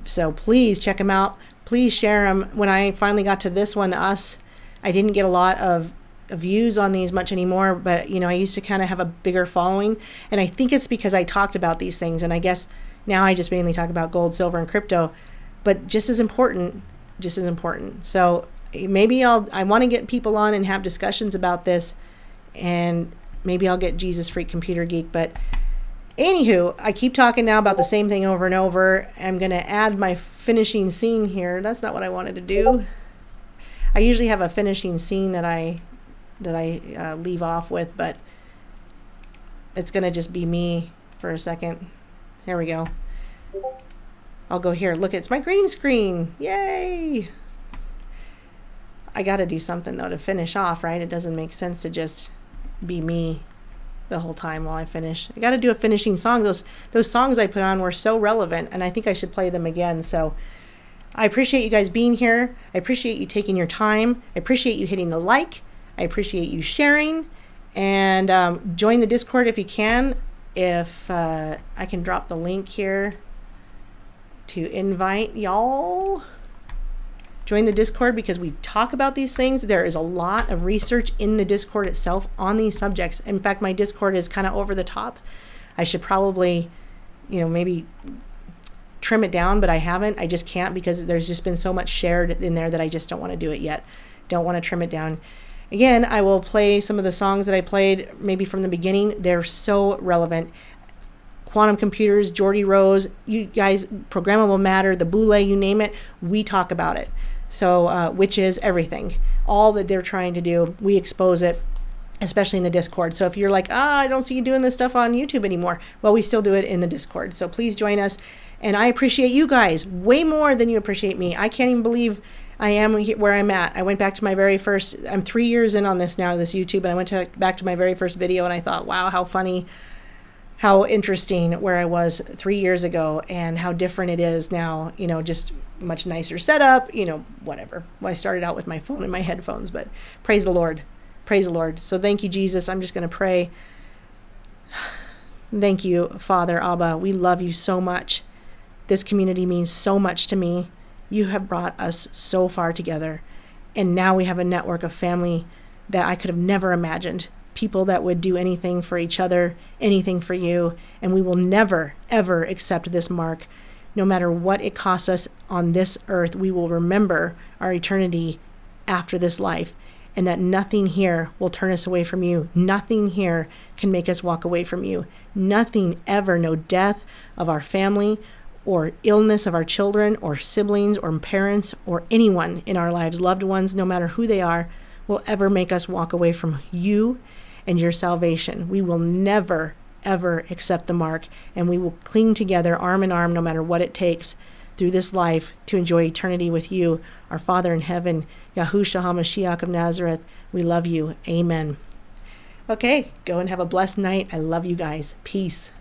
So please check them out. Please share them. When I finally got to this one, Us, I didn't get a lot of views on these much anymore, but you know, I used to kind of have a bigger following, and I think it's because I talked about these things, and I guess now I just mainly talk about gold, silver, and crypto, but just as important. So maybe I want to get people on and have discussions about this, and maybe I'll get Jesus Freak Computer Geek. But anywho, I keep talking now about the same thing over and over. I'm going to add my finishing scene here. That's not what I wanted to do. I usually have a finishing scene that I leave off with, but it's going to just be me for a second. Here we go. I'll go here. Look, it's my green screen. Yay! I got to do something, though, to finish off, right? It doesn't make sense to just be me the whole time while I finish. I got to do a finishing song. Those songs I put on were so relevant, and I think I should play them again. So I appreciate you guys being here. I appreciate you taking your time. I appreciate you hitting the like. I appreciate you sharing. And join the Discord if you can. If I can drop the link here to invite y'all. Join the Discord because we talk about these things. There is a lot of research in the Discord itself on these subjects. In fact, my Discord is kind of over the top. I should probably, maybe trim it down, but I haven't. I just can't because there's just been so much shared in there that I just don't want to do it yet. Don't want to trim it down. Again, I will play some of the songs that I played maybe from the beginning. They're so relevant. Quantum computers, Geordie Rose, you guys, programmable matter, the Boule, you name it, we talk about it. So, which is everything. All that they're trying to do, we expose it, especially in the Discord. So if you're like, I don't see you doing this stuff on YouTube anymore, well, we still do it in the Discord. So please join us. And I appreciate you guys way more than you appreciate me. I can't even believe I am where I'm at. I went back to my very first, I'm 3 years in on this now, this YouTube, and I went back to my very first video, and I thought, wow, how funny, how interesting where I was 3 years ago and how different it is now, just much nicer setup, whatever. Well, I started out with my phone and my headphones, but praise the Lord. Praise the Lord. So thank you, Jesus. I'm just going to pray. Thank you, Father Abba. We love you so much. This community means so much to me. You have brought us so far together. And now we have a network of family that I could have never imagined. People that would do anything for each other, anything for you. And we will never, ever accept this mark. No matter what it costs us on this earth, we will remember our eternity after this life. And that nothing here will turn us away from you. Nothing here can make us walk away from you. Nothing ever, no death of our family or illness of our children or siblings or parents or anyone in our lives, loved ones, no matter who they are, will ever make us walk away from you and your salvation. We will never, ever accept the mark, and we will cling together arm in arm no matter what it takes through this life to enjoy eternity with you, our Father in heaven, Yahushua HaMashiach of Nazareth. We love you. Amen. Okay, go and have a blessed night. I love you guys. Peace.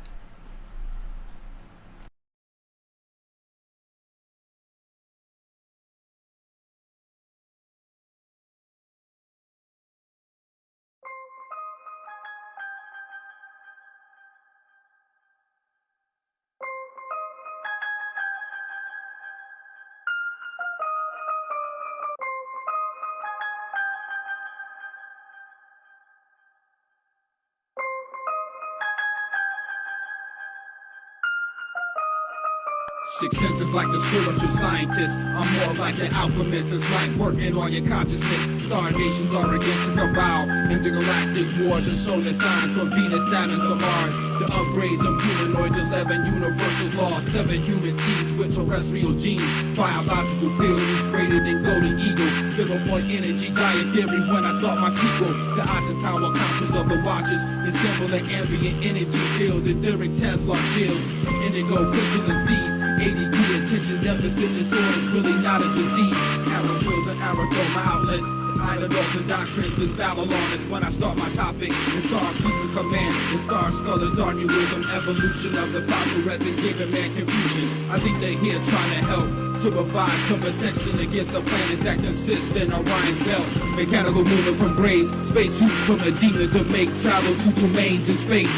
Six senses like the spiritual scientist. I'm more like the alchemist. It's like working on your consciousness. Star nations are against the cabal. Intergalactic wars and solar signs from Venus, Saturn to Mars. The upgrades of humanoids, 11 universal laws, 7 human seeds with terrestrial genes. Biological fields greater than golden eagle. 0-point energy diet theory when I start my sequel. The Eisenhower counters of the watches. Assembling ambient energy fields. Etheric Tesla shields. Indigo crystalline seeds. ADD, attention deficit disorders, really not a disease. Arrow wheels and aerodrome outlets. The idol and doctrines is Babylon. It's when I start my topic. The star keeps a command. The star scholars, Darwinism, evolution of the fossil resin, giving man confusion. I think they're here trying to help to provide some protection against the planets that consist in Orion's belt. Mechanical movement from graves, spacesuits from the demons to make travel through domains in space.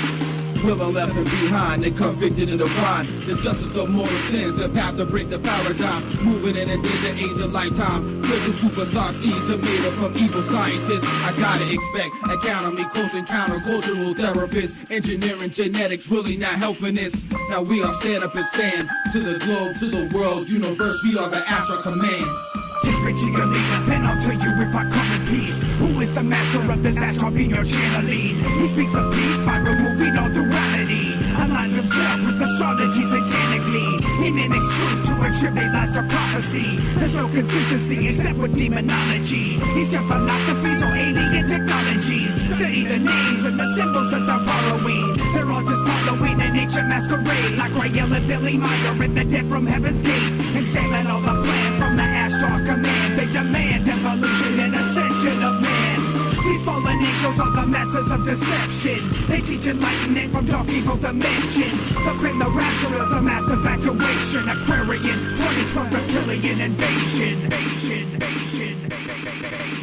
Women left and behind, they convicted and divine. The justice of mortal sins, a path to break the paradigm. Moving in and the age of lifetime. Crystal superstar seeds are made up from evil scientists. I gotta expect academy, close encounter, cultural therapists. Engineering, genetics, really not helping us. Now we all stand up and stand. To the globe, to the world, universe, we are the astral command. Take me to your leader, then I'll tell you if I come in peace. Who is the master of this astral being your channeling? He speaks of peace by removing all duality. Aligns himself with astrology satanically. He mimics truth to attribute lies to prophecy. There's no consistency except with demonology. These are philosophies or alien technologies. Study the names and the symbols that they're borrowing. They're all just following an ancient masquerade. Like Rael and Billy Meyer and the dead from Heaven's Gate. Examine all the plans from the astral command. They demand evolution and ascension of man. These fallen angels are the masters of deception. They teach enlightenment from dark evil dimensions. The grim, the rapture is a mass evacuation. Aquarian, 2012 reptilian invasion.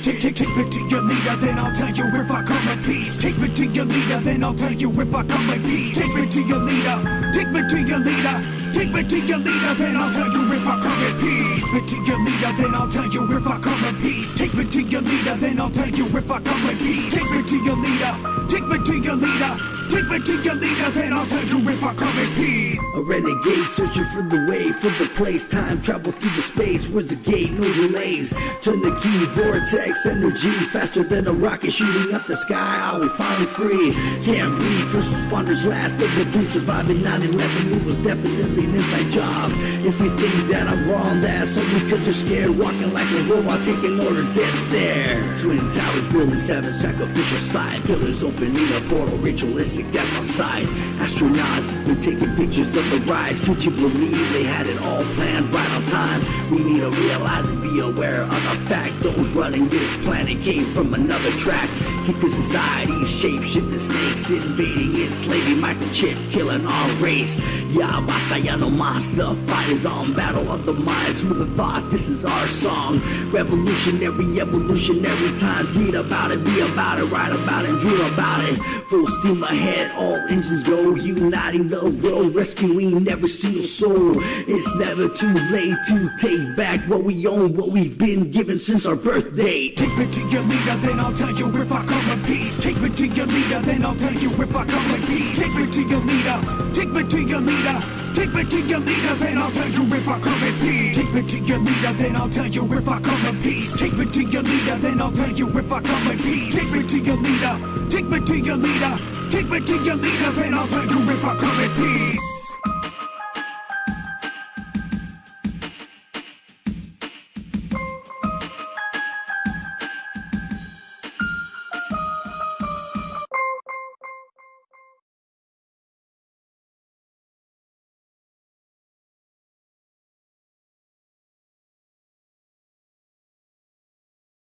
Take me to your leader, then I'll tell you if I come in peace. Take me to your leader, then I'll tell you if I come in peace. Take me to your leader, take me to your leader. Take me to your leader, then I'll tell you if I come in peace. Take me to your leader, then I'll tell you if I come in peace. Take me to your leader, then I'll tell you if I come in peace. Take me to your leader, take me to your leader. Take me to your leader, then I'll tell you if I come in peace. A renegade searching for the way, for the place. Time travel through the space. Where's the gate? No delays. Turn the key. Vortex energy faster than a rocket shooting up the sky. Are we finally free? Can't breathe. First responders last of the breeze. Surviving 9/11. It was definitely an inside job. If you think that I'm wrong, that's only because you're scared. Walking like a robot, taking orders, dead stare. Twin towers building 7 sacrificial side. Pillars opening a portal, ritualistic death on sight. Astronauts have been taking pictures of the rise. Could you believe they had it all planned right on time? We need to realize and be aware of the fact those running this planet came from another track. Secret societies, shape-shifting snakes, invading, enslaving, microchip, killing our race. Ya basta, ya no mas. The fight is on, battle of the minds. Who'd have thought this is our song? Revolutionary, evolutionary times. Read about it, be about it, write about it, dream about it. Full steam ahead, all engines go. Uniting the world, rescuing every single soul. It's never too late to take back what we own, what we've been given since our birthday. Take me to your leader, then I'll tell you if I come in peace. Take me to your leader, then I'll tell you if I come in peace. Take me to your leader, take me to your leader. Take me to your leader, then I'll tell you if I come in peace. Take me to your leader, then I'll tell you if I come in peace. Take me to your leader, then I'll tell you if I come in peace. Take me to your leader, take me to your leader. Take me to your leader, then I'll tell you if I come in peace.